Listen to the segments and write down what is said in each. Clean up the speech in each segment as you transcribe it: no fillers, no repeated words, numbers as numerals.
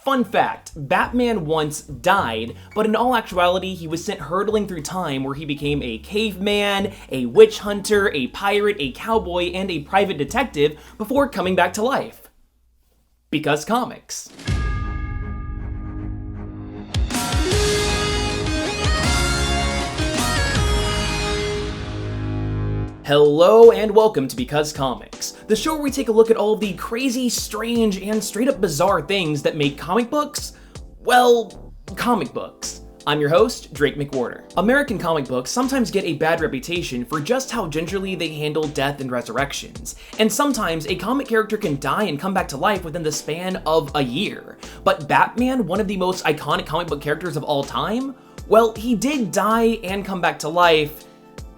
Fun fact, Batman once died, but in all actuality, he was sent hurtling through time where he became a caveman, a witch hunter, a pirate, a cowboy, and a private detective before coming back to life. Because comics. Hello and welcome to Because Comics, the show where we take a look at all of the crazy, strange, and straight up bizarre things that make comic books, well, comic books. I'm your host, Drake McWhorter. American comic books sometimes get a bad reputation for just how gingerly they handle death and resurrections, and sometimes a comic character can die and come back to life within the span of a year. But Batman, one of the most iconic comic book characters of all time, well, he did die and come back to life,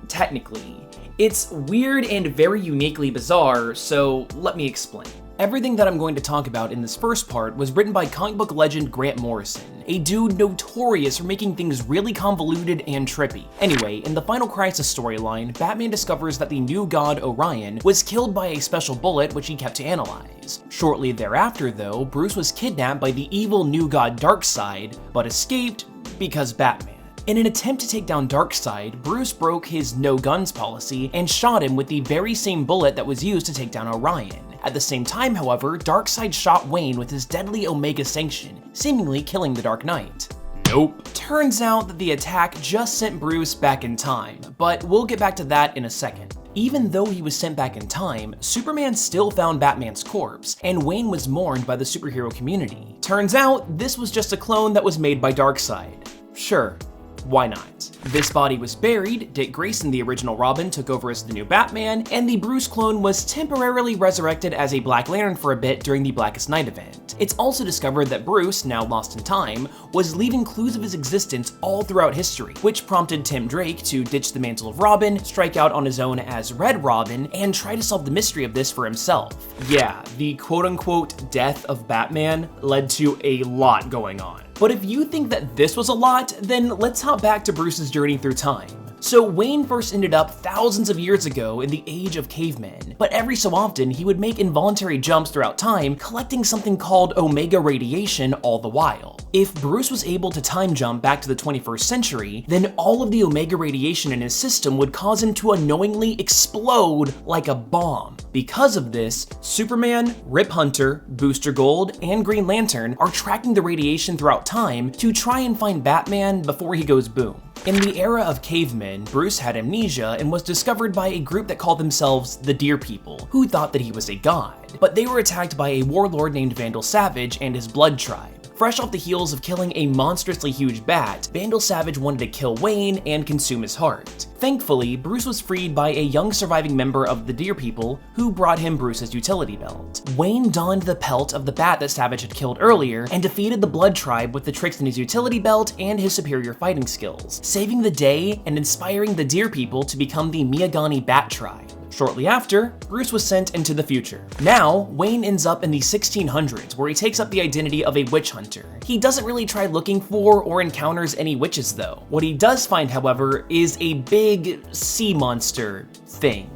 technically. It's weird and very uniquely bizarre, so let me explain. Everything that I'm going to talk about in this first part was written by comic book legend Grant Morrison, a dude notorious for making things really convoluted and trippy. Anyway, in the Final Crisis storyline, Batman discovers that the new god Orion was killed by a special bullet which he kept to analyze. Shortly thereafter though, Bruce was kidnapped by the evil new god Darkseid, but escaped because Batman. In an attempt to take down Darkseid, Bruce broke his no-guns policy and shot him with the very same bullet that was used to take down Orion. At the same time, however, Darkseid shot Wayne with his deadly Omega Sanction, seemingly killing the Dark Knight. Nope. Turns out that the attack just sent Bruce back in time, but we'll get back to that in a second. Even though he was sent back in time, Superman still found Batman's corpse, and Wayne was mourned by the superhero community. Turns out, this was just a clone that was made by Darkseid. Sure. Why not? This body was buried, Dick Grayson, the original Robin, took over as the new Batman, and the Bruce clone was temporarily resurrected as a Black Lantern for a bit during the Blackest Night event. It's also discovered that Bruce, now lost in time, was leaving clues of his existence all throughout history, which prompted Tim Drake to ditch the mantle of Robin, strike out on his own as Red Robin, and try to solve the mystery of this for himself. Yeah, the quote-unquote death of Batman led to a lot going on. But if you think that this was a lot, then let's hop back to Bruce's journey through time. So Wayne first ended up thousands of years ago in the age of cavemen, but every so often he would make involuntary jumps throughout time, collecting something called Omega radiation all the while. If Bruce was able to time jump back to the 21st century, then all of the Omega radiation in his system would cause him to unknowingly explode like a bomb. Because of this, Superman, Rip Hunter, Booster Gold, and Green Lantern are tracking the radiation throughout time to try and find Batman before he goes boom. In the era of cavemen, Bruce had amnesia and was discovered by a group that called themselves the Deer People, who thought that he was a god. But they were attacked by a warlord named Vandal Savage and his Blood Tribe. Fresh off the heels of killing a monstrously huge bat, Vandal Savage wanted to kill Wayne and consume his heart. Thankfully, Bruce was freed by a young surviving member of the Deer People who brought him Bruce's utility belt. Wayne donned the pelt of the bat that Savage had killed earlier and defeated the Blood Tribe with the tricks in his utility belt and his superior fighting skills, saving the day and inspiring the Deer People to become the Miagani Bat Tribe. Shortly after, Bruce was sent into the future. Now, Wayne ends up in the 1600s, where he takes up the identity of a witch hunter. He doesn't really try looking for or encounters any witches though. What he does find, however, is a big sea monster thing.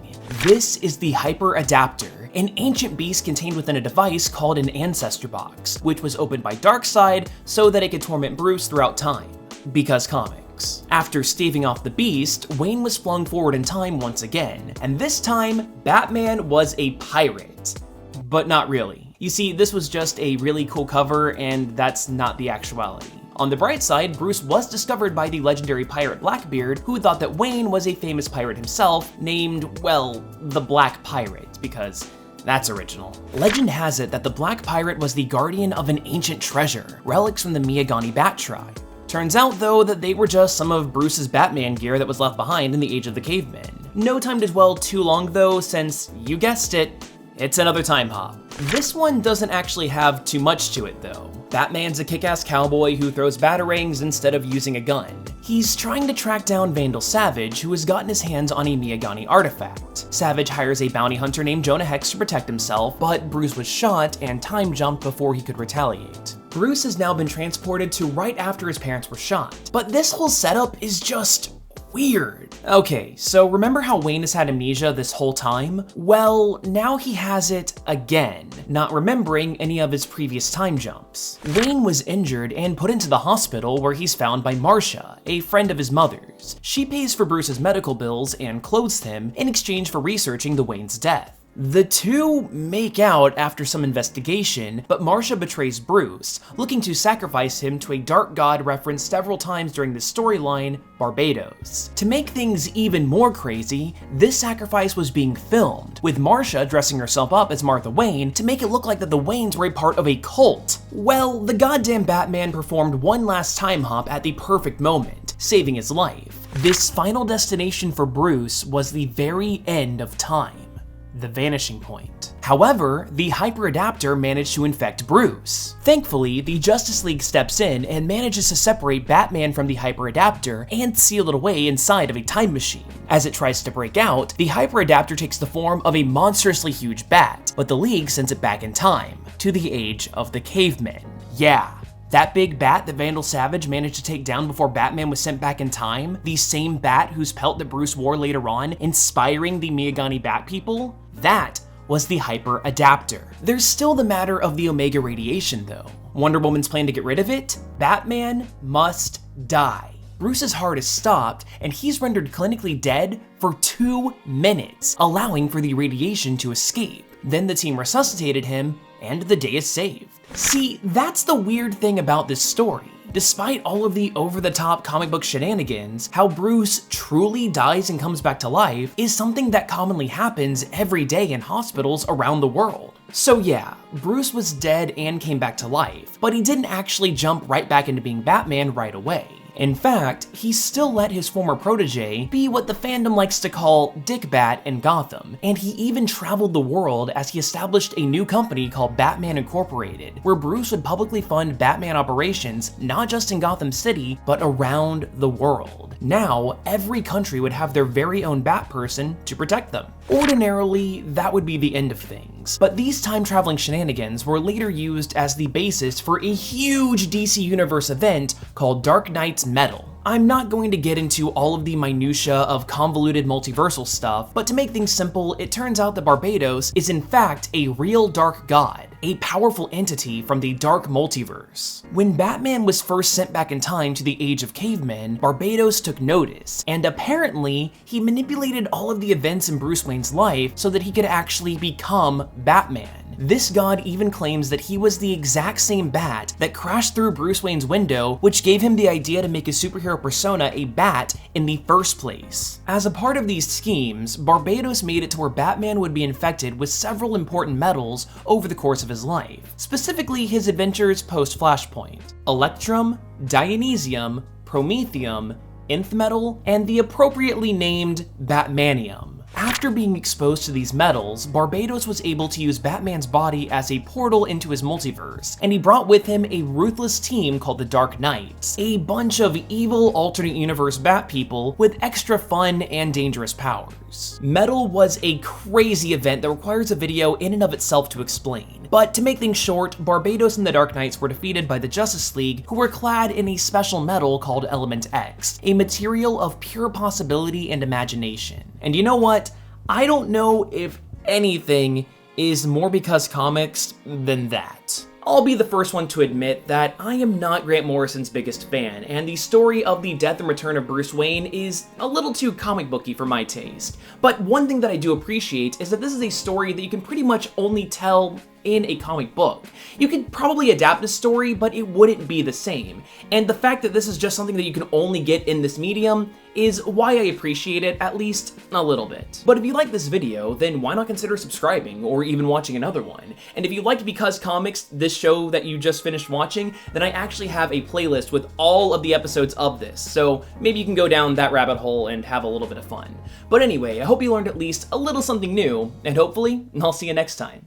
This is the Hyper Adapter, an ancient beast contained within a device called an Ancestor Box, which was opened by Darkseid so that it could torment Bruce throughout time. Because comics. After staving off the beast, Wayne was flung forward in time once again, and this time, Batman was a pirate. But not really. You see, this was just a really cool cover, and that's not the actuality. On the bright side, Bruce was discovered by the legendary pirate Blackbeard, who thought that Wayne was a famous pirate himself, named, well, the Black Pirate, because that's original. Legend has it that the Black Pirate was the guardian of an ancient treasure, relics from the Miagani Bat Tribe. Turns out, though, that they were just some of Bruce's Batman gear that was left behind in the Age of the Cavemen. No time to dwell too long, though, since, you guessed it, it's another time hop. This one doesn't actually have too much to it, though. Batman's a kick-ass cowboy who throws batarangs instead of using a gun. He's trying to track down Vandal Savage, who has gotten his hands on a Miagani artifact. Savage hires a bounty hunter named Jonah Hex to protect himself, but Bruce was shot and time jumped before he could retaliate. Bruce has now been transported to right after his parents were shot. But this whole setup is just Weird. Okay, so remember how Wayne has had amnesia this whole time? Well, now he has it again, not remembering any of his previous time jumps. Wayne was injured and put into the hospital where he's found by Marcia, a friend of his mother's. She pays for Bruce's medical bills and clothes him in exchange for researching the Wayne's death. The two make out after some investigation, but Marcia betrays Bruce, looking to sacrifice him to a dark god referenced several times during the storyline, Barbados. To make things even more crazy, this sacrifice was being filmed, with Marcia dressing herself up as Martha Wayne to make it look like that the Waynes were a part of a cult. Well, the goddamn Batman performed one last time hop at the perfect moment, saving his life. This final destination for Bruce was the very end of time. The vanishing point. However, the hyper-adapter managed to infect Bruce. Thankfully, the Justice League steps in and manages to separate Batman from the hyper-adapter and seal it away inside of a time machine. As it tries to break out, the hyper-adapter takes the form of a monstrously huge bat, but the League sends it back in time, to the age of the cavemen. Yeah. That big bat that Vandal Savage managed to take down before Batman was sent back in time, the same bat whose pelt that Bruce wore later on, inspiring the Miagani Bat people, that was the Hyper Adapter. There's still the matter of the Omega radiation though. Wonder Woman's plan to get rid of it? Batman must die. Bruce's heart is stopped, and he's rendered clinically dead for 2 minutes, allowing for the radiation to escape. Then the team resuscitated him, and the day is saved. See, that's the weird thing about this story. Despite all of the over-the-top comic book shenanigans, how Bruce truly dies and comes back to life is something that commonly happens every day in hospitals around the world. So yeah, Bruce was dead and came back to life, but he didn't actually jump right back into being Batman right away. In fact, he still let his former protege be what the fandom likes to call Dick Bat in Gotham, and he even traveled the world as he established a new company called Batman Incorporated, where Bruce would publicly fund Batman operations not just in Gotham City, but around the world. Now, every country would have their very own Bat person to protect them. Ordinarily, that would be the end of things, but these time-traveling shenanigans were later used as the basis for a huge DC Universe event called Dark Knight's Metal. I'm not going to get into all of the minutia of convoluted multiversal stuff, but to make things simple, it turns out that Barbados is in fact a real dark god, a powerful entity from the dark multiverse. When Batman was first sent back in time to the age of cavemen, Barbados took notice, and apparently he manipulated all of the events in Bruce Wayne's life so that he could actually become Batman. This god even claims that he was the exact same bat that crashed through Bruce Wayne's window, which gave him the idea to make his superhero persona a bat in the first place. As a part of these schemes, Barbados made it to where Batman would be infected with several important metals over the course of his life, specifically his adventures post-Flashpoint: Electrum, Dionysium, Promethium, Nth Metal, and the appropriately named Batmanium. After being exposed to these metals, Barbados was able to use Batman's body as a portal into his multiverse, and he brought with him a ruthless team called the Dark Knights, a bunch of evil alternate universe Bat people with extra fun and dangerous powers. Metal was a crazy event that requires a video in and of itself to explain, but to make things short, Barbados and the Dark Knights were defeated by the Justice League, who were clad in a special metal called Element X, a material of pure possibility and imagination. And you know what? I don't know if anything is more because comics than that. I'll be the first one to admit that I am not Grant Morrison's biggest fan, and the story of the death and return of Bruce Wayne is a little too comic booky for my taste. But one thing that I do appreciate is that this is a story that you can pretty much only tell in a comic book. You could probably adapt a story, but it wouldn't be the same. And the fact that this is just something that you can only get in this medium is why I appreciate it, at least a little bit. But if you like this video, then why not consider subscribing or even watching another one? And if you liked Because Comics, this show that you just finished watching, then I actually have a playlist with all of the episodes of this, so maybe you can go down that rabbit hole and have a little bit of fun. But anyway, I hope you learned at least a little something new, and hopefully, I'll see you next time.